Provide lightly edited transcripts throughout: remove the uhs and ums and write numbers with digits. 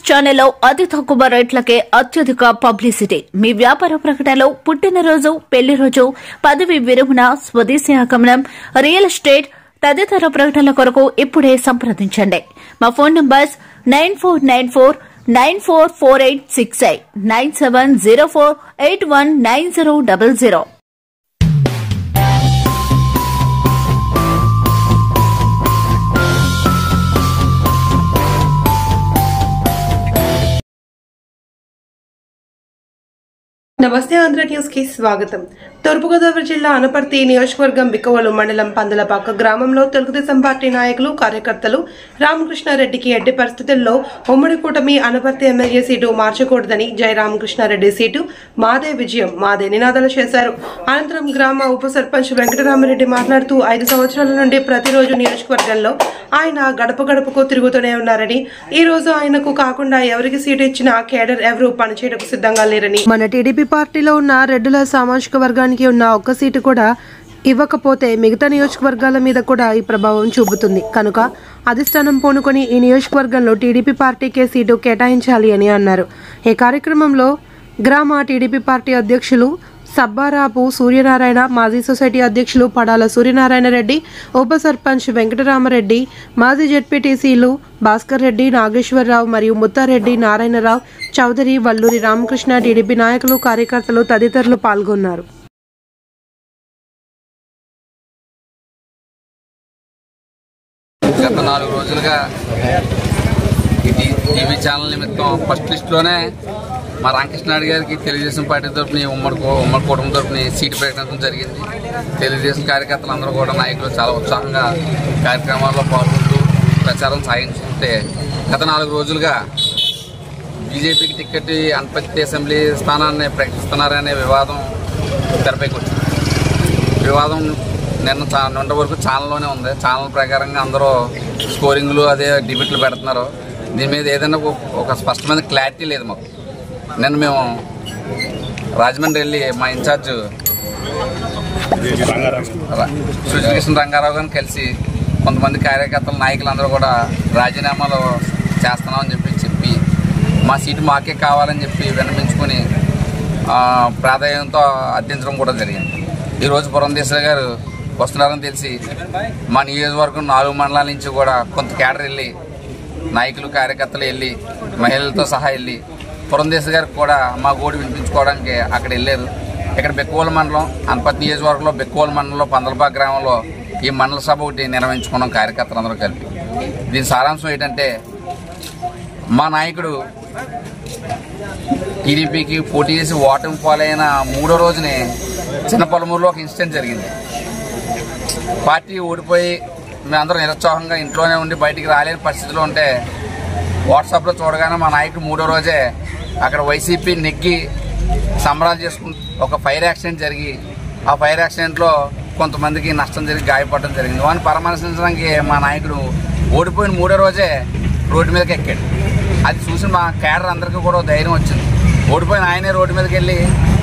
ఛానల్లో అతి తక్కువ రేట్లకే అత్యధిక పబ్లిసిటీ. మీ వ్యాపార ప్రకటనలో పుట్టినరోజు, పెళ్లి రోజు, పదవి విరమణ, స్వదేశీ ఆగమనం, రియల్ ఎస్టేట్ తదితర ప్రకటనల కొరకు ఇప్పుడే సంప్రదించండి. మా ఫోన్ నంబర్స్ 9494944868, 9704819000. నమస్తే, ఆంధ్ర న్యూస్ కి స్వాగతం. తూర్పుగోదావరి జిల్లా అనపర్తి నియోజకవర్గం బిక్కవోలు మండలం పందలపాక గ్రామంలో తెలుగుదేశం పార్టీ నాయకులు, కార్యకర్తలు రామకృష్ణారెడ్డికి ఎట్టి పరిస్థితుల్లో ఉమ్మడి కూటమి అనపర్తి ఎమ్మెల్యే సీటు మార్చకూడదని జై రామకృష్ణారెడ్డి సీటు మాదే విజయం మాదే నినాదాలు చేశారు. అనంతరం గ్రామ ఉప సర్పంచ్ వెంకటరామరెడ్డి మాట్లాడుతూ 5 సంవత్సరాల నుండి ప్రతిరోజు నియోజకవర్గంలో ఆయన గడప గడపకు తిరుగుతూనే ఉన్నారని, ఈ రోజు ఆయనకు కాకుండా ఎవరికి సీటు ఇచ్చినా కేడర్ ఎవరూ పనిచేయడానికి సిద్ధంగా లేరని, మన టీడీపీ పార్టీలో ఉన్న రెడ్డుల సామాజిక వర్గానికి ఉన్న ఒక్క సీటు కూడా ఇవ్వకపోతే మిగతా నియోజకవర్గాల మీద కూడా ఈ ప్రభావం చూపుతుంది. కనుక అధిష్టానం పూనుకొని ఈ నియోజకవర్గంలో టీడీపీ పార్టీకే సీటు కేటాయించాలి అని అన్నారు. ఈ కార్యక్రమంలో గ్రామ టీడీపీ పార్టీ అధ్యక్షులు సబ్బారాపు సూర్యనారాయణ, మాజీ సొసైటీ అధ్యక్షులు పడాల సూర్యనారాయణ రెడ్డి, ఉప సర్పంచ్ వెంకటరామరెడ్డి, మాజీ జెడ్పీటీసీలు భాస్కర్ రెడ్డి, నాగేశ్వరరావు మరియు ముత్తారెడ్డి, నారాయణరావు చౌదరి, వల్లూరి రామకృష్ణ, టీడీపీ నాయకులు, కార్యకర్తలు తదితరులు పాల్గొన్నారు. గత 4 రోజులుగా టీవీ ఛానల్ నిమిత్తం ఫస్ట్ లిస్టులోనే మా రామకృష్ణారెడ్డి గారికి తెలుగుదేశం పార్టీ తరఫున ఉమ్మడి కుటుంబం తరఫున సీటు ప్రకటించడం జరిగింది. తెలుగుదేశం కార్యకర్తలు అందరూ కూడా, నాయకులు చాలా ఉత్సాహంగా కార్యక్రమాల్లో పాల్గొంటూ ప్రచారం సాగించుకుంటే, గత 4 రోజులుగా బీజేపీకి టికెట్ అనపర్తి అసెంబ్లీ స్థానాన్ని ప్రకటిస్తున్నారనే వివాదం తెరపైకి వచ్చింది. వివాదం నిన్న వరకు ఛానల్లోనే ఉంది. ఛానల్ ప్రకారంగా అందరూ స్కోరింగ్లు అదే డిబేట్లు పెడుతున్నారు. దీని మీద ఏదైనా ఒక స్పష్టమైన క్లారిటీ లేదు మాకు. నిన్న మేము రాజమండ్రి వెళ్ళి మా ఇన్ఛార్జ్ సుజకృష్ణ రంగారావు గారిని కలిసి కొంతమంది కార్యకర్తల నాయకులందరూ కూడా రాజీనామాలు చేస్తున్నామని చెప్పి మా సీటు మాకే కావాలని చెప్పి విన్నపించుకొని ప్రాధాన్యంతో అర్థించడం కూడా జరిగింది. ఈరోజు పురంధేశ్వరి గారు వస్తున్నారని తెలిసి మా నియోజకవర్గం 4 మండలాల నుంచి కూడా కొంత కేడర్ వెళ్ళి, నాయకులు కార్యకర్తలు వెళ్ళి, మహిళలతో సహా వెళ్ళి పురంధేశ్వరి గారికి కూడా మా గోడు వినిపించుకోవడానికి అక్కడ వెళ్ళారు. ఇక్కడ బెక్కువోలు మండలం, అనపర్తి నియోజకవర్గంలో బెక్కువోలు మండలంలో పందలపాక గ్రామంలో ఈ మండల సభ ఒకటి నిర్వహించుకున్నాం కార్యకర్తలందరూ కలిపి. దీని సారాంశం ఏంటంటే, మా నాయకుడు టీడీపీకి పోటీ చేసి ఓటమి పాలైన 3వ రోజునే చిన్నపలమూరులో ఒక ఇన్సిడెంట్ జరిగింది. పార్టీ ఓడిపోయి మేమందరం నిరుత్సాహంగా ఇంట్లోనే ఉండి బయటికి రాలేని పరిస్థితిలో ఉంటే వాట్సాప్లో చూడగానే మా నాయకుడు 3వ రోజే అక్కడ వైసీపీ నెగ్గి సంబరాలు చేసుకుంటూ ఒక ఫైర్ యాక్సిడెంట్ జరిగి, ఆ ఫైర్ యాక్సిడెంట్లో కొంతమందికి నష్టం జరిగి గాయపడడం జరిగింది. వాడిని పరామర్శించడానికి మా నాయకుడు ఓడిపోయిన 3వ రోజే రోడ్డు మీదకి ఎక్కాడు. అది చూసి మా కేడర్ అందరికీ కూడా ధైర్యం వచ్చింది. ఓడిపోయిన ఆయనే రోడ్డు మీదకి వెళ్ళి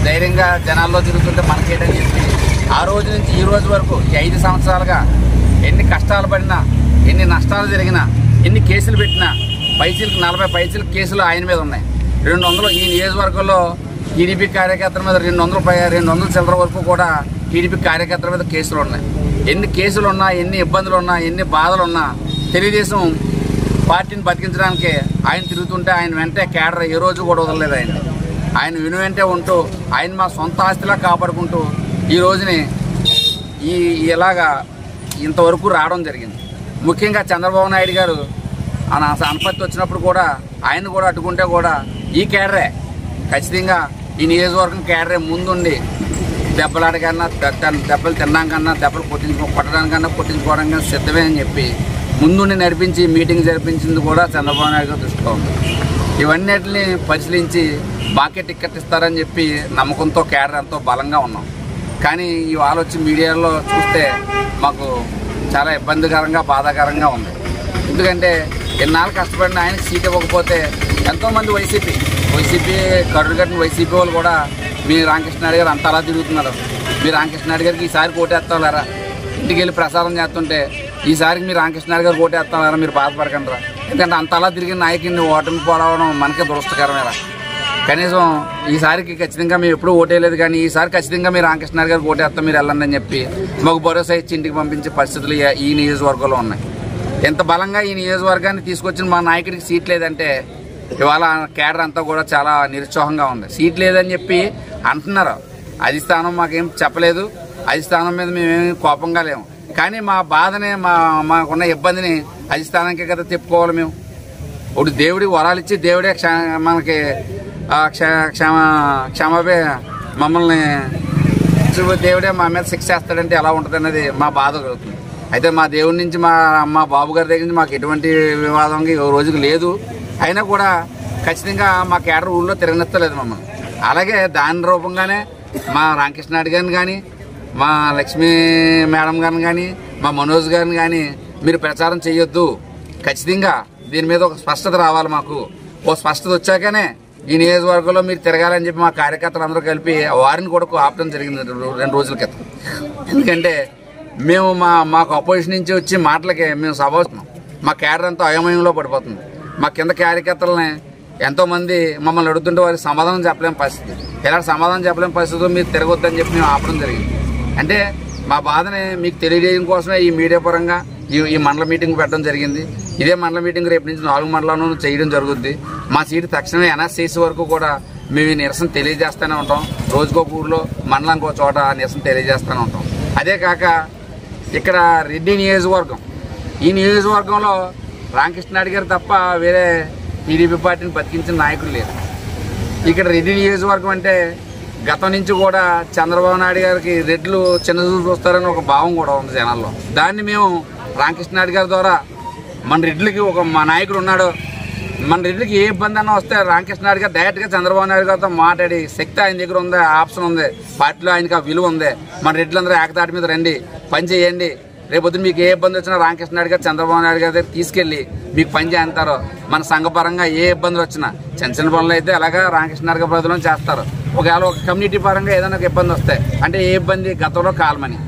ధైర్యంగా జనాల్లో తిరుగుతుంటే మనకేటని చెప్పి ఆ రోజు నుంచి ఈ రోజు వరకు ఈ 5 సంవత్సరాలుగా ఎన్ని కష్టాలు పడినా, ఎన్ని నష్టాలు జరిగినా, ఎన్ని కేసులు పెట్టినా, 40 పైసలకు కేసులు ఆయన మీద ఉన్నాయి. 200 ఈ నియోజకవర్గంలో టీడీపీ కార్యకర్తల మీద 200 చిల్లర వరకు కూడా టీడీపీ కార్యకర్తల మీద కేసులు ఉన్నాయి. ఎన్ని కేసులు ఉన్నా, ఎన్ని ఇబ్బందులు ఉన్నా, ఎన్ని బాధలు ఉన్నా తెలుగుదేశం పార్టీని బతికించడానికి ఆయన తిరుగుతుంటే ఆయన వెంటే కేడర్ ఏ రోజు కూడా వదలలేదు. ఆయన వెంటే ఉంటూ ఆయన మా సొంత ఆస్తిలా కాపాడుకుంటూ ఈ రోజుని ఇలాగా ఇంతవరకు రావడం జరిగింది. ముఖ్యంగా చంద్రబాబు నాయుడు గారు అనపర్తి వచ్చినప్పుడు కూడా ఆయన కూడా అడ్డుకుంటే కూడా ఈ కేడరే ఖచ్చితంగా ఈ నియోజకవర్గం కేడరే ముందుండి దెబ్బలాడకన్నా, దెబ్బలు తినడానికన్నా, దెబ్బలు కొట్టడానికన్నా కొట్టించుకోవడానికన్నా సిద్ధమే అని చెప్పి ముందుండి నడిపించి మీటింగ్ జరిపించింది కూడా చంద్రబాబు నాయుడు గారు దృష్టిలో ఉంది. ఇవన్నిటిని పరిశీలించి మాకే టికెట్ ఇస్తారని చెప్పి నమ్మకంతో కేడర్ ఎంతో బలంగా ఉన్నాం. కానీ ఇవాళ వచ్చి మీడియాలో చూస్తే మాకు చాలా ఇబ్బందికరంగా, బాధాకరంగా ఉంది. ఎందుకంటే ఎన్నాళ్ళు కష్టపడిన ఆయనకి సీట్ ఇవ్వకపోతే ఎంతోమంది వైసీపీ కరుడు కట్టిన వైసీపీ వాళ్ళు కూడా మీ రామకృష్ణారెడ్డి గారు అంత అలా తిరుగుతున్నారు, మీ రామకృష్ణారెడ్డి గారికి ఈసారి కోటేస్తారా, ఇంటికి వెళ్ళి ప్రసారం చేస్తుంటే ఈసారికి మీరు రామకృష్ణారెడ్డి గారు కోటేస్తారా, మీరు బాధపడకండి రా, ఎందుకంటే అంతలా తిరిగిన నాయకుడిని ఓటమి పోరావడం మనకే దురదృష్టకరమేలా. కనీసం ఈసారికి ఖచ్చితంగా మేము ఎప్పుడూ ఓటేయలేదు, కానీ ఈసారి ఖచ్చితంగా మీరు రామకృష్ణ గారికి ఓటేస్తాం, మీరు వెళ్ళండి అని చెప్పి మాకు భరోసా ఇచ్చి ఇంటికి పంపించే పరిస్థితులు ఈ నియోజకవర్గంలో ఉన్నాయి. ఎంత బలంగా ఈ నియోజకవర్గాన్ని తీసుకొచ్చిన మా నాయకుడికి సీట్ లేదంటే ఇవాళ కేడర్ అంతా కూడా చాలా నిరుత్సాహంగా ఉంది. సీట్ లేదని చెప్పి అంటున్నారు. అధిష్టానం మాకేం చెప్పలేదు, అధిష్టానం మీద మేమేమి కోపంగా లేము, కానీ మా బాధని మాకున్న ఇబ్బందిని అధిష్టానానికే కదా చెప్పుకోవాలి. మేము ఇప్పుడు దేవుడికి వరాలు ఇచ్చి దేవుడే మనకి క్షమాపే మమ్మల్ని దేవుడే మా మీద శిక్ష చేస్తాడంటే ఎలా ఉంటుంది అన్నది మా బాధ కలుగుతుంది. అయితే మా దేవుడి నుంచి మా బాబు గారి దగ్గర నుంచి మాకు ఎటువంటి వివాదం ఈ రోజుకి లేదు. అయినా కూడా ఖచ్చితంగా మా కేడర్ ఊళ్ళో తిరగనిస్తలేదు మమ్మల్ని. అలాగే దాని రూపంగానే మా రామకృష్ణారెడ్డి గారిని కానీ, మా లక్ష్మీ మేడం గారిని కానీ, మా మనోజ్ గారిని కానీ మీరు ప్రచారం చేయొద్దు, ఖచ్చితంగా దీని మీద ఒక స్పష్టత రావాలి. మాకు ఓ స్పష్టత వచ్చాకనే ఈ నియోజకవర్గంలో మీరు తిరగాలని చెప్పి మా కార్యకర్తలు అందరూ కలిపి వారిని కూడా ఆపడం జరిగింది 2 రోజుల క్రితం. ఎందుకంటే మేము మాకు అపోజిషన్ నుంచి వచ్చి మాటలకి మేము సభ వస్తున్నాం. మా కేడర్ అంతా అయోమయంలో పడిపోతుంది. మా కింద కార్యకర్తలని ఎంతోమంది మమ్మల్ని అడుగుతుంటే వారికి సమాధానం చెప్పలేని పరిస్థితి. ఎలాంటి సమాధానం చెప్పలేని పరిస్థితుల్లో మీరు తిరగొద్దని చెప్పి మేము ఆపడం జరిగింది. అంటే మా బాధని మీకు తెలియజేయడం కోసమే ఈ మీడియా పరంగా ఈ మండల మీటింగ్ పెట్టడం జరిగింది. ఇదే మండల మీటింగ్ రేపు నుంచి 4 మండలాలను చేయడం జరుగుద్ది. మా సీటు తక్షణమే అనౌన్స్ చేసే వరకు కూడా మేము ఈ నిరసన తెలియజేస్తూనే ఉంటాం. రోజుకో ఊళ్ళో మండలానికి ఒక చోట నిరసన తెలియజేస్తూనే ఉంటాం. అదే కాక ఇక్కడ రెడ్డి నియోజకవర్గం, ఈ నియోజకవర్గంలో రామకృష్ణారెడ్డి గారు తప్ప వేరే టీడీపీ పార్టీని బతికించిన నాయకులు లేరు. ఇక్కడ రెడ్డి నియోజకవర్గం అంటే గతం నుంచి కూడా చంద్రబాబు నాయుడు గారికి రెడ్లు చిన్నచూపు చూస్తారని ఒక భావం కూడా ఉంది జనాల్లో. దాన్ని మేము రామకృష్ణారెడ్డి గారి ద్వారా మన రెడ్లకి మా నాయకుడు ఉన్నాడు, మన రెడ్లకి ఏ ఇబ్బంది అన్నా వస్తే రామకృష్ణారెడ్డి గారు డైరెక్ట్గా చంద్రబాబు నాయుడు గారితో మాట్లాడి శక్తి ఆయన దగ్గర ఉంది, ఆప్షన్ ఉంది, పార్టీలో ఆయనకి ఆ విలువ ఉంది. మన రెడ్లందరూ ఏకతాటి మీద రండి, పని చేయండి, రేపొద్దు మీకు ఏ ఇబ్బంది వచ్చినా రామకృష్ణారెడ్డి గారు చంద్రబాబు నాయుడు గారి దగ్గర తీసుకెళ్ళి మీకు పని చేస్తారు. మన సంఘపరంగా ఏ ఇబ్బందులు వచ్చినా చిన్న పనులు అయితే అలాగా రామకృష్ణారెడ్డి గారి పరిధిలో చేస్తారు. ఒకవేళ ఒక కమ్యూనిటీ పరంగా ఏదైనా ఒక ఇబ్బంది వస్తాయి అంటే ఏ ఇబ్బంది, గతంలో కాల్మనీ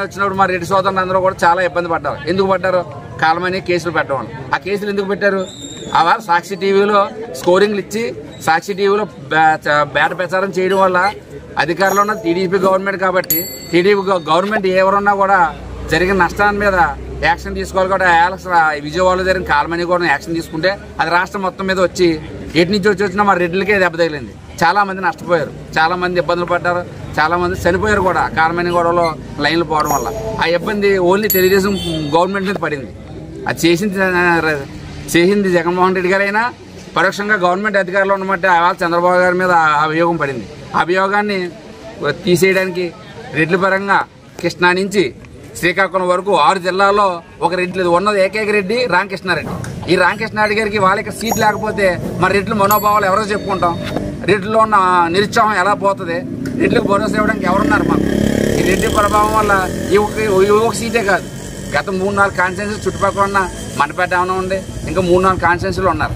వచ్చినప్పుడు మా రెడ్డి సోదరులు అందరూ కూడా చాలా ఇబ్బంది పడ్డారు. ఎందుకు పడ్డారు? కాల్మనీ కేసులు పెట్టడం. ఆ కేసులు ఎందుకు పెట్టారు? అలా సాక్షి టీవీలో స్కోరింగ్లు ఇచ్చి సాక్షి టీవీలో బేట ప్రచారం చేయడం వల్ల అధికారంలో ఉన్న టీడీపీ గవర్నమెంట్ కాబట్టి టీడీపీ గవర్నమెంట్ ఎవరున్నా కూడా జరిగిన నష్టాన్ని మీద యాక్షన్ తీసుకోవాలి. కాబట్టి విజయవాడలో జరిగిన కాల్మనీ కూడా యాక్షన్ తీసుకుంటే అది రాష్ట్రం మొత్తం మీద వచ్చి ఎటు నుంచి వచ్చినా మా రెడ్లకే దెబ్బ తగిలింది. చాలా మంది నష్టపోయారు, చాలా మంది ఇబ్బందులు పడ్డారు, చాలా మంది చనిపోయారు కూడా కాల్మనీ గొడవలో లైన్లు పోవడం వల్ల. ఆ ఇబ్బంది ఓన్లీ తెలుగుదేశం గవర్నమెంట్ మీద పడింది. అది చేసింది జగన్మోహన్ రెడ్డి గారైనా పరోక్షంగా గవర్నమెంట్ అధికారంలో ఉన్నమాట చంద్రబాబు గారి మీద అభియోగం పడింది. ఆ అభియోగాన్ని తీసేయడానికి రెడ్ల పరంగా కృష్ణా నుంచి శ్రీకాకుళం వరకు 6 జిల్లాల్లో ఒక రెడ్డి ఉన్నది ఏకైక రెడ్డి రామకృష్ణారెడ్డి. ఈ రామకృష్ణారెడ్డి గారికి వాళ్ళకి సీట్ లేకపోతే మరి రెడ్ల మనోభావాలు ఎవరో చెప్పుకుంటాం? రెడ్లలో ఉన్న నిరుత్సాహం ఎలా పోతుంది? రెడ్లకు భరోసా ఇవ్వడానికి ఎవరున్నారు మాకు? ఈ రెడ్డి ప్రభావం వల్ల ఈ ఒక సీటే కాదు, గత 3-4 కాన్స్టిట్యున్సీలు చుట్టుపక్కల ఉన్న మనపేట ఏమైనా ఉంది, ఇంకా 3-4 కాన్స్టిట్యున్సీలు ఉన్నారు.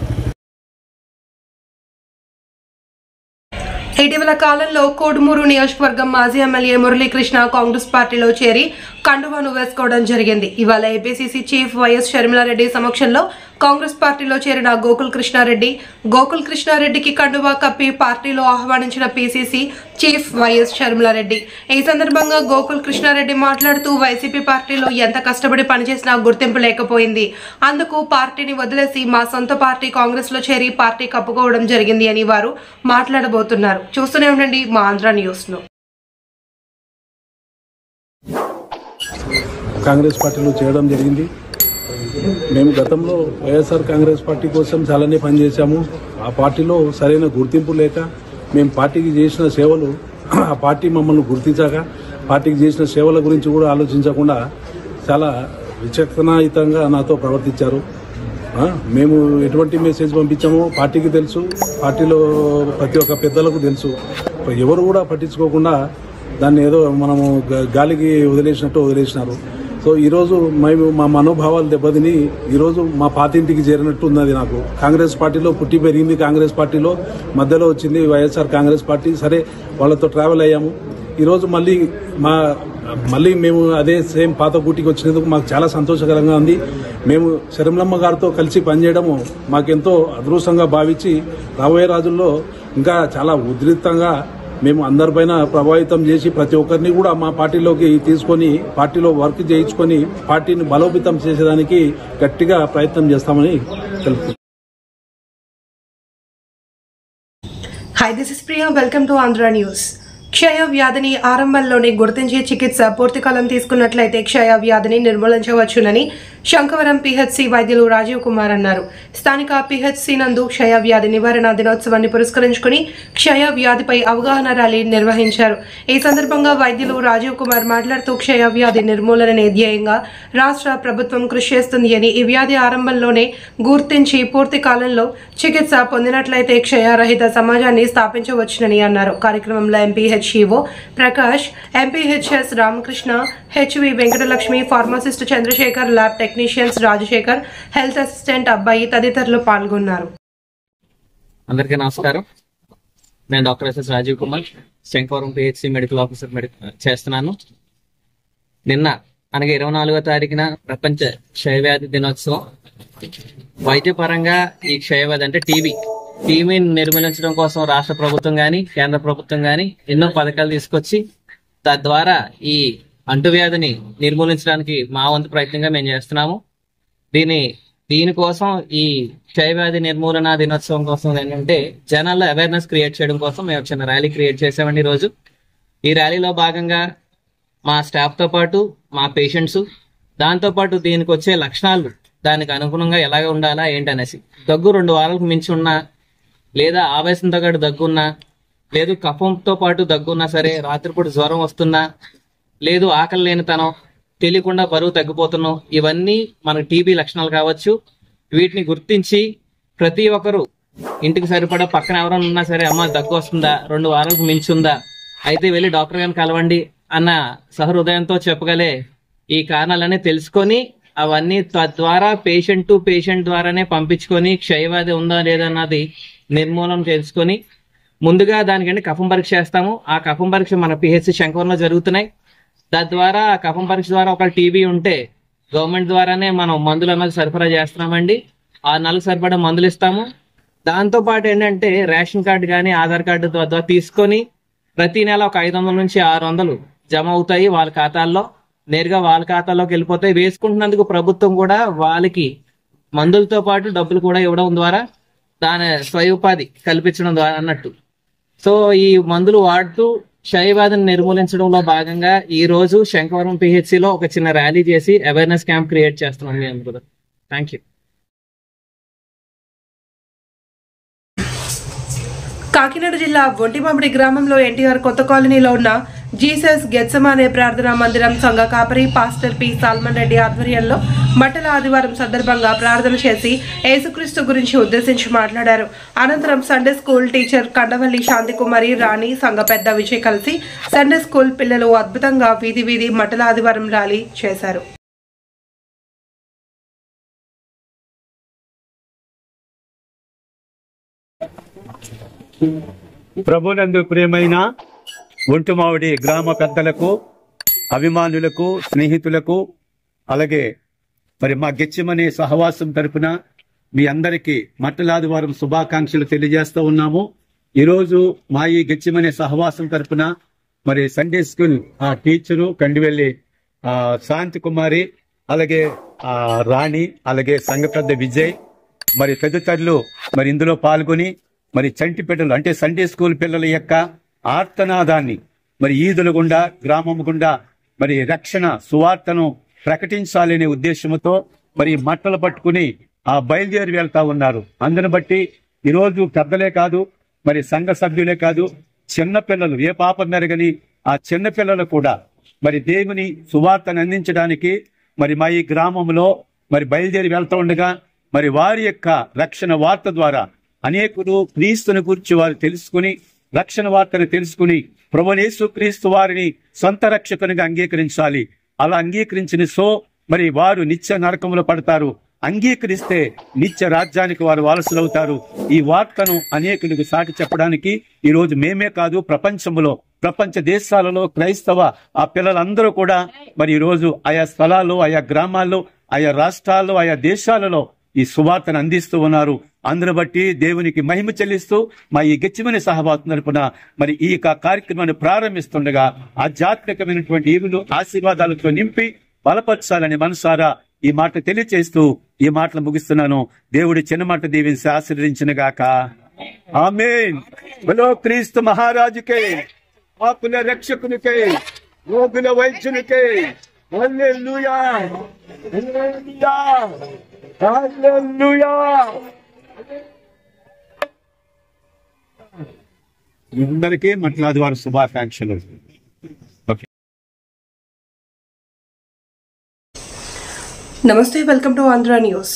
ఇటీవల కాలంలో కోడుమూరు నియోజకవర్గం మాజీ ఎమ్మెల్యే మురళీకృష్ణ కాంగ్రెస్ పార్టీలో చేరి కండువాను వేసుకోవడం జరిగింది. ఇవాళ ఏపీసీసీ చీఫ్ వైఎస్ షర్మిలారెడ్డి సమక్షంలో కాంగ్రెస్ పార్టీలో చేరిన గోకుల్ కృష్ణారెడ్డికి కండువా కప్పి పార్టీలో ఆహ్వానించిన పీసీసీ చీఫ్ వైఎస్ షర్మిలారెడ్డి. ఈ సందర్భంగా గోకుల్ కృష్ణారెడ్డి మాట్లాడుతూ వైసీపీ పార్టీలో ఎంత కష్టపడి పనిచేసినా గుర్తింపు లేకపోయింది, అందుకు పార్టీని వదిలేసి మా సొంత పార్టీ కాంగ్రెస్ లో చేరి పార్టీ కప్పుకోవడం జరిగింది అని వారు మాట్లాడబోతున్నారు. చూస్తూనే ఉండండి మా ఆంధ్ర న్యూస్ లో. కాంగ్రెస్ పార్టీలో చేయడం జరిగింది. మేము గతంలో వైఎస్ఆర్ కాంగ్రెస్ పార్టీ కోసం చాలానే పనిచేశాము. ఆ పార్టీలో సరైన గుర్తింపు లేక మేము పార్టీకి చేసిన సేవలు, ఆ పార్టీ మమ్మల్ని గుర్తించాక పార్టీకి చేసిన సేవల గురించి కూడా ఆలోచించకుండా చాలా విచక్షణాయుతంగా నాతో ప్రవర్తించారు. మేము ఎటువంటి మెసేజ్ పంపించామో పార్టీకి తెలుసు, పార్టీలో ప్రతి ఒక్క పెద్దలకు తెలుసు. ఎవరు కూడా పట్టించుకోకుండా దాన్ని ఏదో మనము గాలికి వదిలేసినారు. సో ఈరోజు మేము మా మనోభావాలు దెబ్బతిని ఈరోజు మా పాతింటికి చేరినట్టు ఉన్నది. నాకు కాంగ్రెస్ పార్టీలో పుట్టి పెరిగింది, కాంగ్రెస్ పార్టీలో మధ్యలో వచ్చింది వైఎస్ఆర్ కాంగ్రెస్ పార్టీ. సరే వాళ్ళతో ట్రావెల్ అయ్యాము. ఈరోజు మళ్ళీ మేము అదే సేమ్ పాత గూటికి వచ్చినందుకు మాకు చాలా సంతోషకరంగా ఉంది. మేము శర్మలమ్మ గారితో కలిసి పనిచేయడము మాకెంతో అదృష్టంగా భావించి రాబోయే రోజుల్లో ఇంకా చాలా ఉధృతంగా మేము అందరిపైన ప్రభావితం చేసి ప్రతి ఒక్కరిని కూడా మా పార్టీలోకి తీసుకొని పార్టీలో వర్క్ చేయించుకొని పార్టీని బలోపేతం చేసేదానికి గట్టిగా ప్రయత్నం చేస్తామని తెలుపుతున్నాం. Hi, this is Priya. Welcome to Andhra News. క్షయ వ్యాధిని ఆరంభంలోనే గుర్తించి చికిత్స పూర్తికాలం తీసుకున్నట్లయితే క్షయ వ్యాధిని నిర్మూలించవచ్చునని శంకవరం పిహెచ్సి వైద్యులు రాజీవ్ కుమార్ అన్నారు. స్థానిక పిహెచ్సి నందు క్షయ వ్యాధి నివారణ దినోత్సవాన్ని పురస్కరించుకుని క్షయ వ్యాధిపై అవగాహన ర్యాలీ నిర్వహించారు. ఈ సందర్భంగా వైద్యులు రాజీవ్ కుమార్ మాట్లాడుతూ క్షయ వ్యాధి నిర్మూలననే ధ్యేయంగా రాష్ట్ర ప్రభుత్వం కృషి చేస్తుంది అని, ఈ వ్యాధి ఆరంభంలోనే గుర్తించి పూర్తి కాలంలో చికిత్స పొందినట్లయితే క్షయరహిత సమాజాన్ని స్థాపించవచ్చునని అన్నారు. కార్యక్రమంలో MPHEO Prakash, MPHS Ramakrishna, HV Venkatalakshmi, pharmacist Chandrashekar, lab technicians Rajashekar, health assistant Abbayi తదితరులు పాల్గొన్నారు. అందరికీ నమస్కారం. నేను doctor SS Rajeev Kumar, Shankavaram PHC medical officer చేస్తున్నాను. నిన్న అనగా 24వ తారీఖున ప్రపంచ క్షయవ్యాధి దినోత్సవం. వైద్యపరంగా ఈ క్షయవ్యాధి అంటే టీబీని నిర్మూలించడం కోసం రాష్ట్ర ప్రభుత్వం కానీ కేంద్ర ప్రభుత్వం కానీ ఎన్నో పథకాలు తీసుకొచ్చి తద్వారా ఈ అంటువ్యాధిని నిర్మూలించడానికి మా వంతు ప్రయత్నంగా మేము చేస్తున్నాము. దీనికోసం ఈ క్షయవ్యాధి నిర్మూలన దినోత్సవం కోసం ఏంటంటే జనాల్లో అవేర్నెస్ క్రియేట్ చేయడం కోసం మేము చిన్న ర్యాలీ క్రియేట్ చేసామండి. ఈరోజు ఈ ర్యాలీలో భాగంగా మా స్టాఫ్తో పాటు మా పేషెంట్స్, దాంతోపాటు దీనికి వచ్చే లక్షణాలు, దానికి అనుగుణంగా ఎలాగ ఉండాలా ఏంటనేసి, దగ్గు 2 వారాలకు మించి ఉన్నా, లేదా ఆవేశంతో పాటు దగ్గున్నా, లేదు కఫంతో పాటు దగ్గున్నా సరే, రాత్రిపూట జ్వరం వస్తున్నా, లేదు ఆకలి లేనితనం, తెలియకుండా బరువు తగ్గిపోతున్నాం, ఇవన్నీ మనకు టీబీ లక్షణాలు కావచ్చు. వీటిని గుర్తించి ప్రతి ఒక్కరు ఇంటికి సరిపడా పక్కన ఎవరైనా ఉన్నా సరే, అమ్మ దగ్గు వస్తుందా, 2 వారాలకు మించి ఉందా, అయితే వెళ్ళి డాక్టర్ గారిని కలవండి అన్న సహృదయంతో చెప్పగలే ఈ కారణాలన్నీ తెలుసుకొని అవన్నీ తద్వారా పేషెంట్ ద్వారానే పంపించుకొని క్షయవ్యాధి ఉందా లేదన్నది నిర్మూలన చేసుకొని, ముందుగా దానికంటే కఫం పరీక్ష చేస్తాము. ఆ కఫం పరీక్ష మన పిహెచ్సి శంకవరంలో జరుగుతున్నాయి. తద్వారా ఆ కఫం పరీక్ష ద్వారా ఒక టీబీ ఉంటే గవర్నమెంట్ ద్వారానే మనం మందులు అన్నది సరఫరా చేస్తున్నామండి. 6 నెలలకు సరిపడా మందులు ఇస్తాము. దాంతోపాటు ఏంటంటే రేషన్ కార్డు కానీ ఆధార్ కార్డు ద్వారా తీసుకొని ప్రతి నెల ఒక 500 నుంచి 600 జమ అవుతాయి వాళ్ళ ఖాతాల్లో, నేరుగా వాళ్ళ ఖాతాలోకి వెళ్ళిపోతాయి. వేసుకుంటున్నందుకు ప్రభుత్వం కూడా వాళ్ళకి మందులతో పాటు డబ్బులు కూడా ఇవ్వడం ద్వారా దాని స్వయోపాధి కల్పించడం ద్వారా అన్నట్టు. సో ఈ మందులు వాడుతూ క్షయవ్యాధిని నిర్మూలించడంలో భాగంగా ఈ రోజు శంకవరం పిహెచ్సిలో ఒక చిన్న ర్యాలీ చేసి అవేర్నెస్ క్యాంప్ క్రియేట్ చేస్తున్నాం మీ అందరూ. Thank you. కాకినాడ జిల్లా ఒంటిమామిడి గ్రామంలో ఎన్టీఆర్ కొత్త కాలనీలో ఉన్న జీసస్ గెత్సమానే ప్రార్థనా మందిరం సంఘ కాపరి పాస్టర్ పి సాల్మన్ రెడ్డి ఆధ్వర్యంలో మట్టల ఆదివారం సందర్భంగా ప్రార్థన చేసి యేసుక్రీస్తు గురించి ఉద్దేశించి మాట్లాడారు. అనంతరం Sunday school teacher Kandavalli Shanthikumari, Rani, సంఘ పెద్ద విజయ్ కలిసి సండే స్కూల్ పిల్లలు అద్భుతంగా వీధి మట్టల ఆదివారం ర్యాలీ చేశారు. ప్రభునందు ప్రియమైన ఒంటిమావిడి గ్రామ పెద్దలకు, అభిమానులకు, స్నేహితులకు, అలాగే మరి మా గెచ్చిమనే సహవాసం తరపున మీ అందరికీ మట్టలాదివారం శుభాకాంక్షలు తెలియజేస్తూ ఉన్నాము. ఈరోజు మా ఈ గెచ్చిమనే సహవాసం తరపున మరి సండే స్కూల్ టీచరు కండివెల్లి శాంతి కుమారి, అలాగే రాణి, అలాగే సంఘ పెద్ద విజయ్, మరి తదితరులు మరి ఇందులో పాల్గొని మరి చంటి బిడ్డలు అంటే సండే స్కూల్ పిల్లల యొక్క ఆర్తనాదాన్ని మరి ఈదుల గుండా, గ్రామం గుండా మరి రక్షణ సువార్తను ప్రకటించాలనే ఉద్దేశంతో మరి మట్టలు పట్టుకుని బయలుదేరి వెళ్తా ఉన్నారు. అందుని బట్టి ఈరోజు పెద్దలే కాదు, మరి సంఘ సభ్యులే కాదు, చిన్న పిల్లలు, ఏ పాపం మెరగని ఆ చిన్న పిల్లలు కూడా మరి దేవుని సువార్తను అందించడానికి మరి మా ఈ గ్రామంలో మరి బయలుదేరి వెళ్తూ ఉండగా మరి వారి యొక్క రక్షణ వార్త ద్వారా అనేకులు క్రీస్తుని గురించి వారు తెలుసుకుని, రక్షణ వార్తను తెలుసుకుని ప్రభువైన యేసుక్రీస్తు వారిని సొంత రక్షకునిగా అంగీకరించాలి. అలా అంగీకరించిన మరి వారు నిత్య నరకంలో పడతారు, అంగీకరిస్తే నిత్య రాజ్యానికి వారు వారసులవుతారు. ఈ వార్తను అనేకులకు సాటి చెప్పడానికి ఈ రోజు మేమే కాదు, ప్రపంచ దేశాలలో క్రైస్తవ ఆ పిల్లలందరూ కూడా మరి ఈ రోజు ఆయా స్థలాల్లో, ఆయా గ్రామాల్లో, ఆయా రాష్ట్రాల్లో, ఆయా దేశాలలో ఈ సువార్తను అందిస్తూ ఉన్నారు. అందరూ బట్టి దేవునికి మహిమ చెల్లిస్తూ మా ఈ గెచ్చిమని సహవాసం తరపున మరి ఈ కార్యక్రమాన్ని ప్రారంభిస్తుండగా ఆధ్యాత్మికమైనటువంటి ఈవులు ఆశీర్వాదాలతో నింపి బలపరచాలని మనసారా ఈ మాట తెలియచేస్తూ ఈ మాటలు ముగిస్తున్నాను. దేవుడి చిన్న మాట దీవించి ఆశీర్వదించిన గాక. ఆమేన్. బలో క్రీస్తు మహారాజుకే, ఆకుల రక్షకునికే, రోగుల వైద్యునికే. హల్లెలూయా, హల్లెలూయా, హల్లెలూయా. అందరికీ మట్లాది వారి శుభాకాంక్షలు. నమస్తే, వెల్కమ్ టు ఆంధ్ర న్యూస్.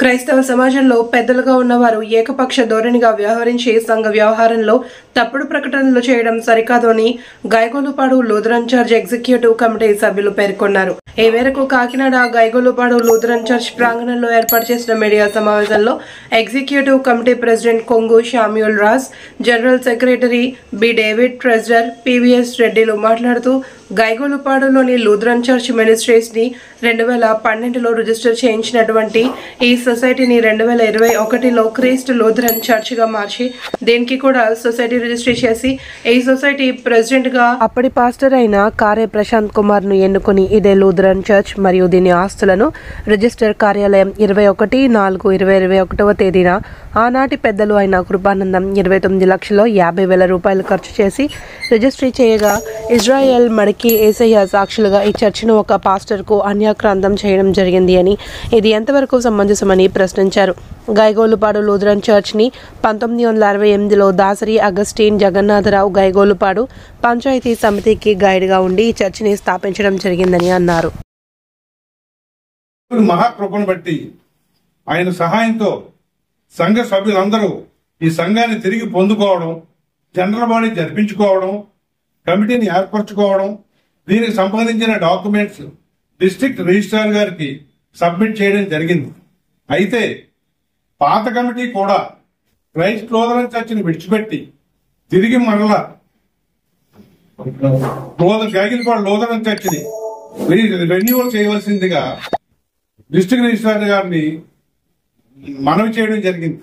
క్రైస్తవ సమాజంలో పెద్దలుగా ఉన్నవారు ఏకపక్ష ధోరణిగా వ్యవహరించి సంఘ వ్యవహారంలో తప్పుడు ప్రకటనలు చేయడం సరికాదు అని గైగోలుపాడు లూథరన్ చర్చ్ ఎగ్జిక్యూటివ్ కమిటీ సభ్యులు పేర్కొన్నారు. ఈ మేరకు కాకినాడ గైగోలుపాడు లూథరన్ చర్చ్ ప్రాంగణంలో ఏర్పాటు చేసిన మీడియా సమావేశంలో executive committee president Kongu Samuel Raj, general secretary B David, treasurer PVS రెడ్డిలు మాట్లాడుతూ గైగోలుపాడులోని లూథరన్ చర్చ్ మినిస్ట్రీస్ ని 2012లో రిజిస్టర్ చేయించినటువంటి ఈ సొసైటీని 2021లో క్రీస్ట్ లూథరన్ చర్చ్ గా మార్చి దీనికి కూడా సొసైటీ రిజిస్టర్ చేసి ఈ సొసైటీ ప్రెసిడెంట్ గా అప్పటి పాస్టర్ అయిన కారే ప్రశాంత్ కుమార్ ను ఎన్నుకుని ఇదే లూథరన్ చర్చ్ మరియు దీని ఆస్తులను రిజిస్టర్ కార్యాలయం 21/4/2021 తేదీన ఆనాటి పెద్దలు అయిన కృపానందం 29,50,000 రూపాయలు ఖర్చు చేసి రిజిస్ట్రీ చేయగా ఇజ్రాయెల్ మడికి ఏసయ్య సాక్షులుగా ఈ చర్చిను ఒక పాస్టర్ కు అన్యాక్రాంతం చేయడం జరిగింది అని, ఇది ఎంతవరకు సమంజసమని ప్రశ్నించారు. గైగోలుపాడు లూథరన్ చర్చ్ ని 1968లో దాసరి అగస్టిన్ జగన్నాథరావు గైగోలుపాడు పంచాయతీ సమితికి గైడ్ గా ఉండి ఈ చర్చిని స్థాపించడం జరిగిందని అన్నారు. మహాకృపను బట్టి ఆయన సహాయంతో సంఘ సభ్యులందరూ ఈ సంఘాన్ని తిరిగి పొందుకోవడం, జనరల్ బాడీ జరిపించుకోవడం, కమిటీని ఏర్పరచుకోవడం, దీనికి సంబంధించిన డాక్యుమెంట్స్ డిస్ట్రిక్ట్ రిజిస్ట్రార్ గారికి సబ్మిట్ చేయడం జరిగింది. అయితే పాత కమిటీ కూడా క్రైస్ట్ లూథరన్ చర్చిని విడిచిపెట్టి తిరిగి మరలా గైగిలిపాడు లూథరన్ చర్చిని రెన్యూవల్ చేయవలసిందిగా డిస్ట్రిక్ట్ రిజిస్ట్రార్ గారిని మనవి చేయడం జరిగింది.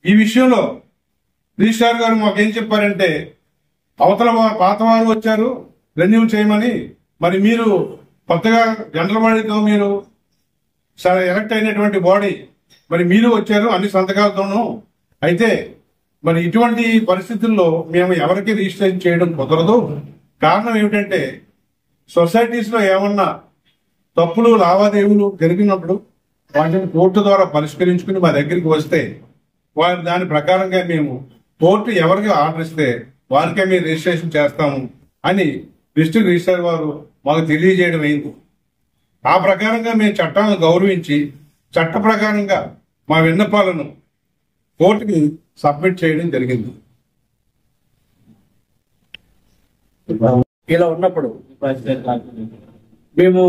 ఈ విషయంలో రిజిస్ట్రార్ గారు మాకేం చెప్పారంటే, అవతల పాత వారు వచ్చారు రెన్యూవల్ చేయమని, మరి మీరు కొత్తగా జనరల్ బాడీతో మీరు ఎలక్ట్ అయినటువంటి బాడీ మరి మీరు వచ్చారు అన్ని సంతకాలతోనూ. అయితే మరి ఇటువంటి పరిస్థితుల్లో మేము ఎవరికి రిజిస్ట్రేషన్ చేయడం కుదరదు. కారణం ఏమిటంటే సొసైటీస్ లో ఏమన్నా తప్పులు లావాదేవీలు జరిగినప్పుడు వాటిని కోర్టు ద్వారా పరిష్కరించుకుని మా దగ్గరికి వస్తే వారి దాని ప్రకారంగా మేము కోర్టు ఎవరికి ఆర్డర్ ఇస్తే వారికే మేము రిజిస్ట్రేషన్ చేస్తాము అని డిస్ట్రిక్ట్ రిజిస్ట్రార్ వారు మాకు తెలియజేయడం అయింది. ఆ ప్రకారంగా మేము చట్టాలను గౌరవించి చట్ట ప్రకారంగా మా విన్నపాలను కోర్టుకి సబ్మిట్ చేయడం జరిగింది. ఇలా ఉన్నప్పుడు మేము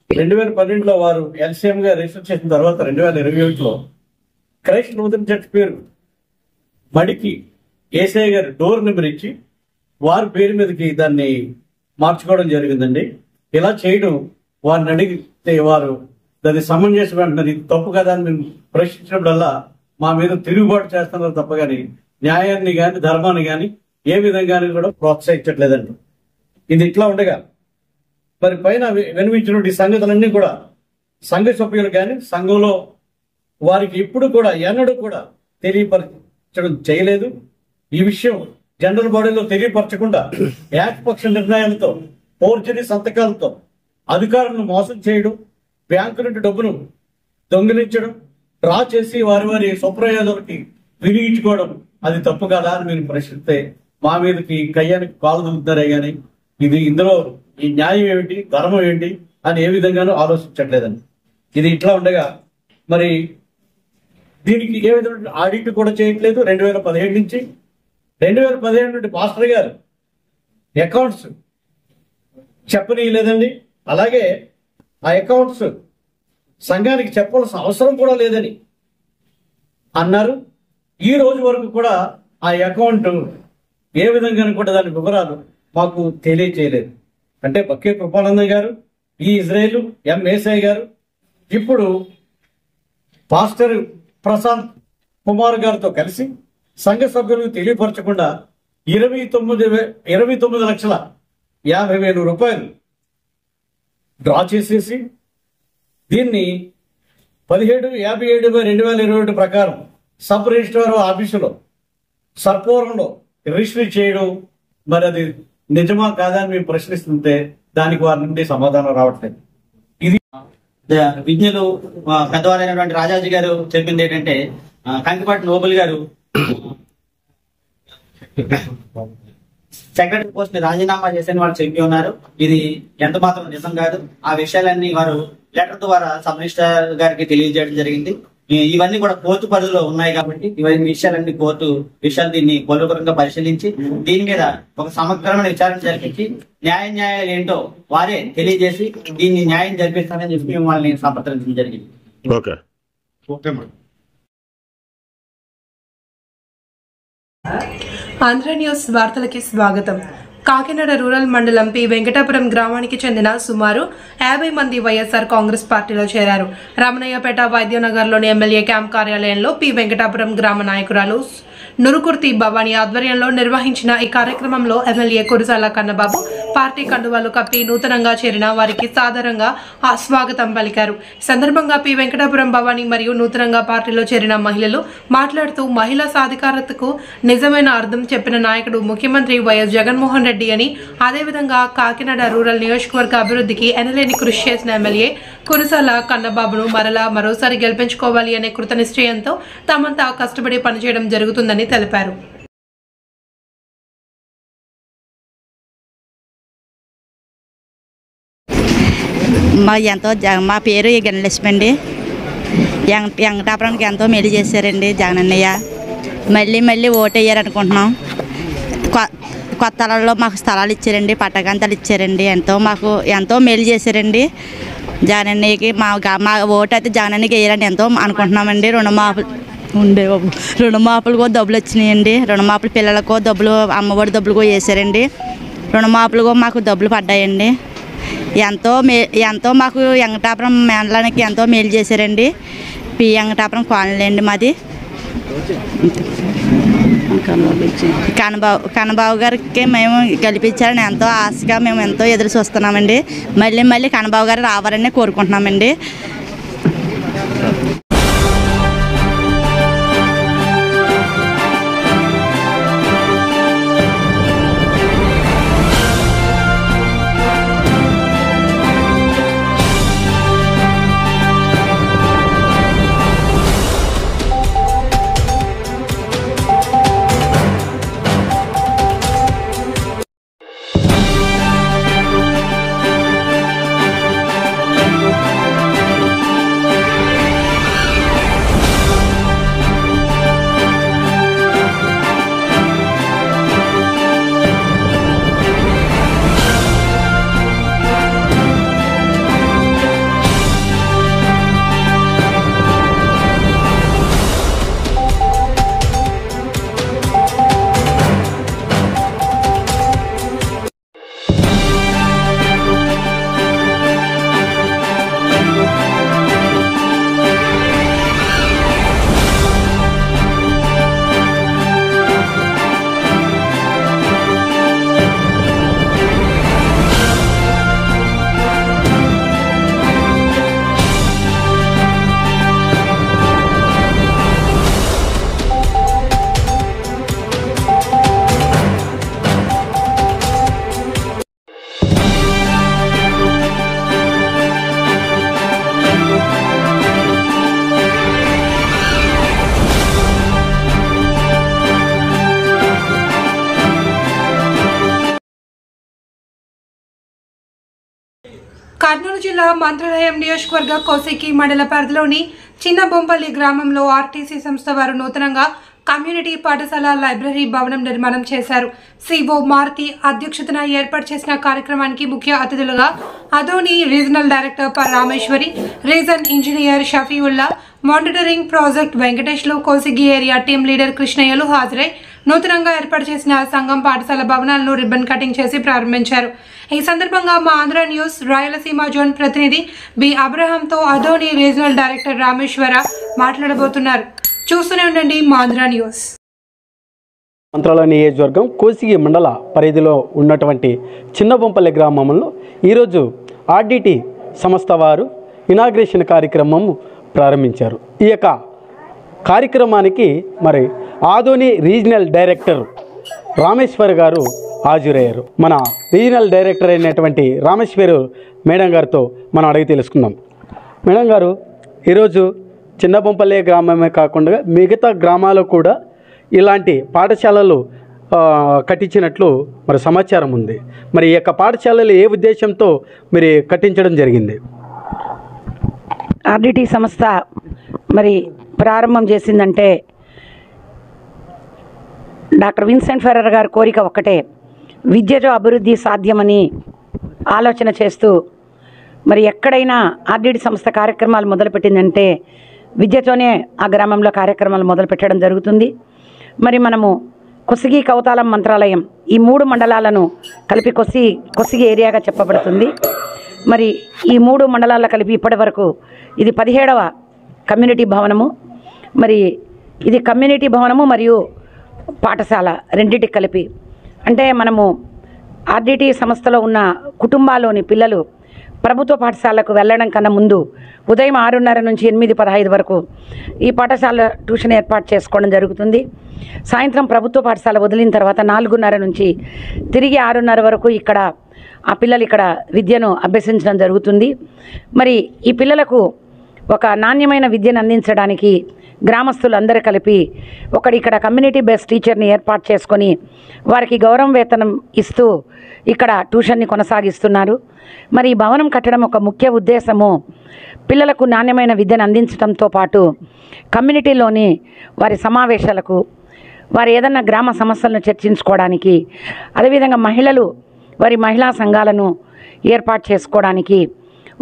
2012లో వారు ఎల్సిఎం గా రిజిస్టర్ చేసిన తర్వాత 2021లో క్రైస్ట్ లూథరన్ చర్చ్ పేరు మడికి ఏసఐ గారు డోర్ నెంబర్ ఇచ్చి వారి పేరు మీదకి దాన్ని మార్చుకోవడం జరిగిందండి. ఇలా చేయడం వారిని అడిగితే వారు దాన్ని సమంజసం అంటున్నారు. ఇది తప్పు కదా అని మేము ప్రశ్నించినప్పుడల్లా మా మీద తిరుగుబాటు చేస్తున్నారు తప్ప కానీ న్యాయాన్ని కానీ ధర్మాన్ని కానీ ఏ విధంగానే కూడా ప్రోత్సహించట్లేదండి. ఇది ఇట్లా ఉండగా మరి పైన వినిపించిన సంగతులన్నీ కూడా సంఘ సభ్యులు కానీ సంఘంలో వారికి ఇప్పుడు కూడా ఎన్నడూ కూడా తెలియపరచడం చేయలేదు. ఈ విషయం జనరల్ బాడీలో తెలియపరచకుండా ఏకపక్ష నిర్ణయాలతో, ఫోర్జరీ సంతకాలతో అధికారులను మోసం చేయడం, బ్యాంకు నుండి డబ్బును దొంగిలించడం, డ్రా చేసి వారి స్వప్రయోజనాలకి వినియోగించుకోవడం అది తప్పు కదా అని మీరు ప్రశ్నిస్తే మా మీదకి కయ్యానికి కాలు దులుపుతారే గాని ఇందులో ఈ న్యాయం ఏమిటి, ధర్మం ఏంటి అని ఏ విధంగానూ ఆలోచించట్లేదండి. ఇది ఇట్లా ఉండగా మరి దీనికి ఏ విధంగా ఆడిట్ కూడా చేయట్లేదు. 2017 నుంచి 2017 నుండి మాస్టర్ గారు అకౌంట్స్ చెప్పనీయలేదండి. అలాగే ఆ అకౌంట్స్ సంఘానికి చెప్పాల్సిన అవసరం కూడా లేదని అన్నారు. ఈ రోజు వరకు కూడా ఆ అకౌంట్ ఏ విధంగా కూడా దాని వివరాలు మాకు తెలియచేయలేదు. అంటే బక్కే కృపానందం గారు, ఈ ఇజ్రాయేల్ ఎంఏసఐ గారు ఇప్పుడు పాస్టర్ ప్రశాంత్ కుమార్ గారితో కలిసి సంఘ సభ్యులకు తెలియపరచకుండా 29,50,000 రూపాయలు డ్రా చేసేసి దీన్ని 1757/2021 ప్రకారం సబ్ రిజిస్ట్రార్ ఆఫీసులో సర్పూరంలో రిజిస్టర్ చేయడం, మరి అది నిజమా కాదా అని మేము ప్రశ్నిస్తుంటే దానికి వారి నుండి సమాధానం రావట్లేదు. ఇది విజ్ఞులు పెద్దవారైనటువంటి రాజాజీ గారు చెప్పింది ఏంటంటే, కంకిపాటి నోబుల్ గారు సెక్రటరీ పోస్ట్ రాజీనామా చేసిన వాళ్ళు చెప్పి ఉన్నారు. ఇది ఎంత మాత్రం నిజం కాదు. ఆ విషయాలన్నీ వారు లెటర్ ద్వారా సబ్ రిజిస్ట్రార్ గారికి తెలియజేయడం జరిగింది. ఇవన్నీ కూడా కోర్టు పరిధిలో ఉన్నాయి కాబట్టి ఇవన్నీ విషయాలన్నీ కోర్టు విషయాలు దీన్ని కొలుకరంగా పరిశీలించి దీని మీద ఒక సమగ్రమైన విచారణ జరిపించి న్యాయాలు ఏంటో వారే తెలియజేసి దీన్ని న్యాయం జరిపిస్తారని చెప్పి మేము వాళ్ళని సంప్రదించడం జరిగింది. ఆంధ్ర న్యూస్ వార్తలకి స్వాగతం. కాకినాడ రూరల్ మండలం పి వెంకటాపురం గ్రామానికి చెందిన సుమారు 50 మంది వైఎస్ఆర్ కాంగ్రెస్ పార్టీలో చేరారు. రమణయ్యపేట వైద్యనగర్లోని ఎమ్మెల్యే క్యాంప్ కార్యాలయంలో పి వెంకటాపురం గ్రామ నాయకురాలు నురుకుర్తి భవానీ ఆధ్వర్యంలో నిర్వహించిన ఈ కార్యక్రమంలో ఎమ్మెల్యే కురసాల కన్నబాబు పార్టీ కండువాలు కప్పి నూతనంగా చేరిన వారికి సాదరంగా స్వాగతం పలికారు. సందర్భంగా పి వెంకటాపురం భవానీ మరియు నూతనంగా పార్టీలో చేరిన మహిళలు మాట్లాడుతూ మహిళా సాధికారతకు నిజమైన అర్థం చెప్పిన నాయకుడు ముఖ్యమంత్రి వైఎస్ జగన్మోహన్ రెడ్డి అని, అదేవిధంగా కాకినాడ రూరల్ నియోజకవర్గ అభివృద్ధికి ఎనలేని కృషి చేసిన ఎమ్మెల్యే కురసాల కన్నబాబును మరోసారి గెలిపించుకోవాలి అనే కృత నిశ్చయంతో తమంతా కష్టపడి పనిచేయడం జరుగుతుందని తెలిపారు. మా పేరు గణలక్ష్మి అండి. వెంకటాపురానికి ఎంతో మేలు చేశారండి జగనన్నయ్య. మళ్ళీ ఓటు వేయాలనుకుంటున్నాం. కొత్త స్థలాల్లో మాకు స్థలాలు ఇచ్చారండి, పట్టకంతాలు ఇచ్చారండి. ఎంతో మేలు చేశారండి జగనన్నయ్యకి. మా ఓటు అయితే జగనన్నయ్యకి వేయాలని ఎంతో అనుకుంటున్నామండి. రుణమాపులు కూడా డబ్బులు వచ్చినాయండి. రుణమాపులు పిల్లలకు డబ్బులు, అమ్మఒడి డబ్బులు కూడా వేసారండి. రుణమాపులు కూడా మాకు డబ్బులు పడ్డాయండి. ఎంతో మాకు వెంకటాపురం మండలానికి ఎంతో మేలు చేశారండి. పి వెంకటాపురం కాలనీ అండి మాది. కన్నబాబు గారికి మేము గెలిపించాలని ఎంతో ఆశగా మేము ఎంతో ఎదురు చూస్తున్నామండి. మళ్ళీ కన్నబాబు గారు రావాలని కోరుకుంటున్నామండి. కర్నూలు జిల్లా మంత్రాలయం నియోజకవర్గ కోసికి మండల పరిధిలోని చిన్న బొంపల్లి గ్రామంలో ఆర్టీసీ సంస్థ వారు నూతనంగా కమ్యూనిటీ పాఠశాల లైబ్రరీ భవనం నిర్మాణం చేశారు. సిఓ మారుతి అధ్యక్షతన ఏర్పాటు చేసిన కార్యక్రమానికి ముఖ్య అతిథులుగా అదోని రీజనల్ డైరెక్టర్ పర్ Rameshwari, region engineer Shafiulla, monitoring project వెంకటేష్లు, కోసిగి ఏరియా టీం లీడర్ కృష్ణయ్యలు హాజరై నూతనంగా ఏర్పాటు చేసిన సంఘం పాఠశాల భవనాలను రిబ్బన్ కటింగ్ చేసి ప్రారంభించారు. ఈ సందర్భంగా మా ఆంధ్ర న్యూస్ రాయలసీమ జోన్ ప్రతినిధి బి అబ్రహాంతో అదోని రీజనల్ డైరెక్టర్ రామేశ్వర మాట్లాడబోతున్నారు. చూస్తూనే ఉండండి మా ఆంధ్ర న్యూస్. మంత్రాలయ నియోజకవర్గం కోసిగి మండల పరిధిలో ఉన్నటువంటి చిన్నబొంపల్లి గ్రామంలో ఈరోజు ఆర్డిటి సంస్థ వారు ఇనాగ్రేషన్ కార్యక్రమం ప్రారంభించారు. ఈ యొక్క కార్యక్రమానికి మరి ఆదోని రీజనల్ డైరెక్టర్ రామేశ్వర్ గారు హాజరయ్యారు. మన రీజనల్ డైరెక్టర్ అయినటువంటి రామేశ్వర్ మేడం గారితో మనం అడిగి తెలుసుకుందాం. మేడం గారు, ఈరోజు చిన్నబొంపల్లి గ్రామమే కాకుండా మిగతా గ్రామాలు కూడా ఇలాంటి పాఠశాలలు కట్టించినట్లు మరి సమాచారం ఉంది. మరి ఈ యొక్క పాఠశాలలు ఏ ఉద్దేశంతో మరి కట్టించడం జరిగింది? ఆర్డిటి సంస్థ మరి ప్రారంభం చేసిందంటే డాక్టర్ విన్సెంట్ ఫెర్రర్ గారి కోరిక ఒక్కటే, విద్యతో అభివృద్ధి సాధ్యమని ఆలోచన చేస్తూ మరి ఎక్కడైనా ఆర్డిటి సంస్థ కార్యక్రమాలు మొదలుపెట్టిందంటే విద్యతోనే ఆ గ్రామంలో కార్యక్రమాలు మొదలుపెట్టడం జరుగుతుంది. మరి మనము కొసిగి, కౌతాలం, మంత్రాలయం ఈ 3 మండలాలను కలిపి కొసిగి ఏరియాగా చెప్పబడుతుంది. మరి ఈ 3 మండలాల్లో కలిపి ఇప్పటి వరకు ఇది 17వ కమ్యూనిటీ భవనము. మరి ఇది కమ్యూనిటీ భవనము మరియు పాఠశాల రెండింటికి కలిపి. అంటే మనము ఆర్డిటి సంస్థలో ఉన్న కుటుంబాల్లోని పిల్లలు ప్రభుత్వ పాఠశాలకు వెళ్ళడం కన్నా ముందు ఉదయం 6:30 నుంచి 8:15 వరకు ఈ పాఠశాల ట్యూషన్ ఏర్పాటు చేసుకోవడం జరుగుతుంది. సాయంత్రం ప్రభుత్వ పాఠశాల వదిలిన తర్వాత 4:30 నుంచి తిరిగి 6:30 వరకు ఇక్కడ ఆ పిల్లలు ఇక్కడ విద్యను అభ్యసించడం జరుగుతుంది. మరి ఈ పిల్లలకు ఒక నాణ్యమైన విద్యను అందించడానికి గ్రామస్తులు అందరూ కలిపి ఇక్కడ కమ్యూనిటీ బేస్డ్ టీచర్ని ఏర్పాటు చేసుకొని వారికి గౌరవ వేతనం ఇస్తూ ఇక్కడ ట్యూషన్ని కొనసాగిస్తున్నారు. మరి ఈ భవనం కట్టడం ఒక ముఖ్య ఉద్దేశము పిల్లలకు నాణ్యమైన విద్యను అందించడంతో పాటు కమ్యూనిటీలోని వారి సమావేశాలకు, వారి ఏదన్నా గ్రామ సమస్యలను చర్చించుకోవడానికి, అదేవిధంగా మహిళలు వారి మహిళా సంఘాలను ఏర్పాటు చేసుకోవడానికి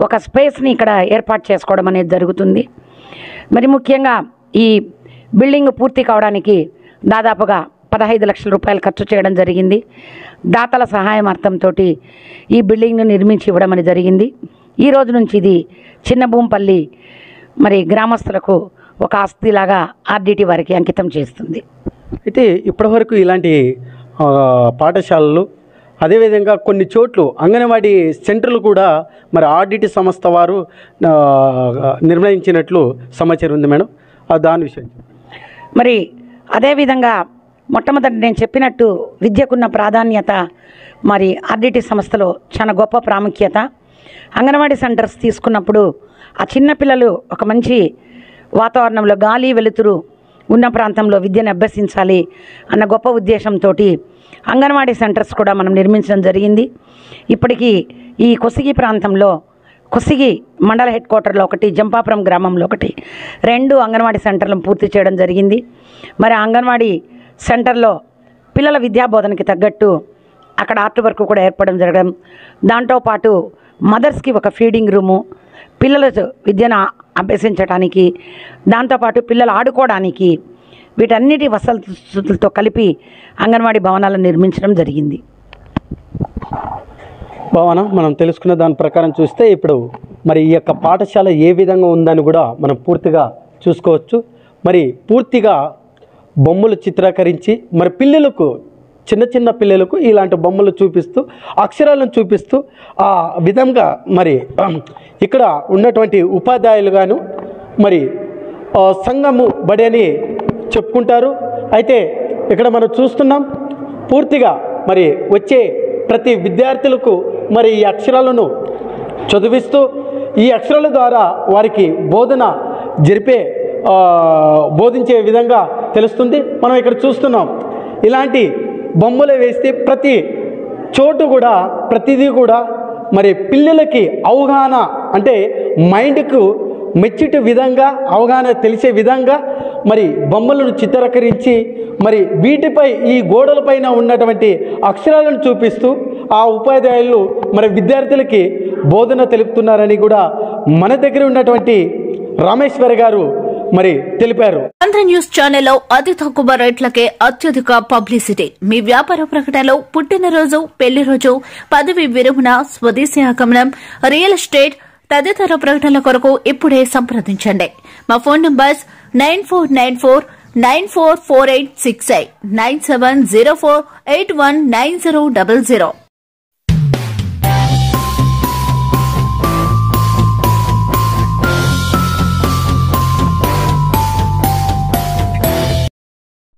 ఒక స్పేస్ని ఇక్కడ ఏర్పాటు చేసుకోవడం అనేది జరుగుతుంది. మరి ముఖ్యంగా ఈ బిల్డింగ్ పూర్తి కావడానికి దాదాపుగా 15 లక్షల రూపాయలు ఖర్చు చేయడం జరిగింది. దాతల సహాయమార్థంతో ఈ బిల్డింగ్ను నిర్మించి ఇవ్వడం అనేది జరిగింది. ఈ రోజు నుంచి ఇది చిన్నబొంపల్లి మరి గ్రామస్తులకు ఒక ఆస్తిలాగా ఆర్డిటి వారికి అంకితం చేస్తుంది. అయితే ఇప్పటివరకు ఇలాంటి పాఠశాలలు, అదేవిధంగా కొన్ని చోట్ల అంగన్వాడీ సెంటర్లు కూడా మరి ఆర్డిటి సంస్థ వారు నిర్ణయించినట్లు సమాచారం ఉంది మేడం. దాని విషయం మరి అదేవిధంగా మొట్టమొదటి నేను చెప్పినట్టు విద్యకున్న ప్రాధాన్యత మరి ఆర్డిటి సంస్థలో చాలా గొప్ప ప్రాముఖ్యత. అంగన్వాడీ సెంటర్స్ తీసుకున్నప్పుడు ఆ చిన్నపిల్లలు ఒక మంచి వాతావరణంలో గాలి వెలుతురు ఉన్న ప్రాంతంలో విద్యను అభ్యసించాలి అన్న గొప్ప ఉద్దేశంతో అంగన్వాడీ సెంటర్స్ కూడా మనం నిర్మించడం జరిగింది. ఇప్పటికీ ఈ కొసిగి ప్రాంతంలో కొసిగి మండల హెడ్ క్వార్టర్లో ఒకటి, జంపాపురం గ్రామంలో ఒకటి, 2 అంగన్వాడీ సెంటర్లను పూర్తి చేయడం జరిగింది. మరి అంగన్వాడీ సెంటర్లో పిల్లల విద్యాబోధనకి తగ్గట్టు అక్కడ ఆర్ట్ వర్క్ కూడా ఏర్పడడం జరగడం, దాంతోపాటు మదర్స్కి ఒక ఫీడింగ్ రూము, పిల్లల విద్యను అభ్యసించడానికి, దాంతోపాటు పిల్లలు ఆడుకోవడానికి, వీటన్నిటి వసతులతో కలిపి అంగన్వాడీ భవనాలను నిర్మించడం జరిగింది. భావన మనం తెలుసుకున్న దాని ప్రకారం చూస్తే ఇప్పుడు మరి ఈ యొక్క పాఠశాల ఏ విధంగా ఉందని కూడా మనం పూర్తిగా చూసుకోవచ్చు. మరి పూర్తిగా బొమ్మలు చిత్రీకరించి మరి పిల్లలకు, చిన్న చిన్న పిల్లలకు ఇలాంటి బొమ్మలు చూపిస్తూ, అక్షరాలను చూపిస్తూ ఆ విధంగా మరి ఇక్కడ ఉన్నటువంటి ఉపాధ్యాయులు గాను మరి సంఘము బడి అని చెప్పుకుంటారు. అయితే ఇక్కడ మనం చూస్తున్నాం పూర్తిగా మరి వచ్చే ప్రతి విద్యార్థులకు మరి ఈ అక్షరాలను చదివిస్తూ ఈ అక్షరాల ద్వారా వారికి బోధించే విధంగా తెలుస్తుంది. మనం ఇక్కడ చూస్తున్నాం ఇలాంటి బొమ్మలు వేస్తే ప్రతి చోటు కూడా ప్రతిదీ కూడా మరి పిల్లలకి అవగాహన, అంటే మైండ్కు మెచ్చేటి విధంగా, అవగాహన తెలిసే విధంగా మరి బొమ్మలను చిత్రీకరించి మరి వీటిపై ఈ గోడలపైన ఉన్నటువంటి అక్షరాలను చూపిస్తూ ఆ ఉపాధ్యాయులు మరి విద్యార్థులకి బోధన తెలుపుతున్నారని కూడా మన దగ్గర ఉన్నటువంటి రామేశ్వర్ గారు మరి తెలిపారు. ఆంధ్ర న్యూస్ ఛానల్లో అతి తక్కువ రేట్లకే అత్యధిక పబ్లిసిటీ. మీ వ్యాపార ప్రకటనలో పుట్టినరోజు, పెళ్లిరోజు, పదవి విరమణ, స్వదేశీ ఆగమనం, రియల్ ఎస్టేట్ తదితర ప్రకటనల కొరకు ఇప్పుడే సంప్రదించండి. మా ఫోన్ నంబర్స్ 9494944868 9704819000.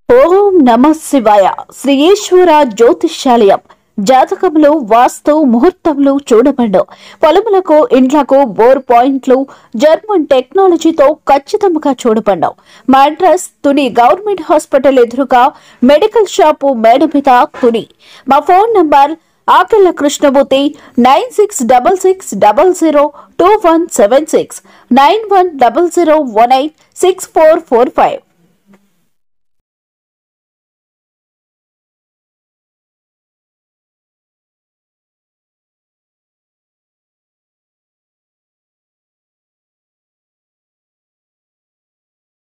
ఓం నమ శివాయ. శ్రీ ఈశ్వర జ్యోతిష్యాలయం. జాతకములు, వాస్తు, ముహూర్తములు చూడబడు. పొలములకు, ఇండ్లకు బోర్ పాయింట్లు జర్మన్ టెక్నాలజీతో ఖచ్చితంగా చూడబడు. మా అడ్రస్ తుని గవర్నమెంట్ హాస్పిటల్ ఎదురుగా మెడికల్ షాపు మేడ మీద తుని. మా ఫోన్ నంబర్ ఆకెళ్ల కృష్ణమూర్తి 9666002176 9100186445.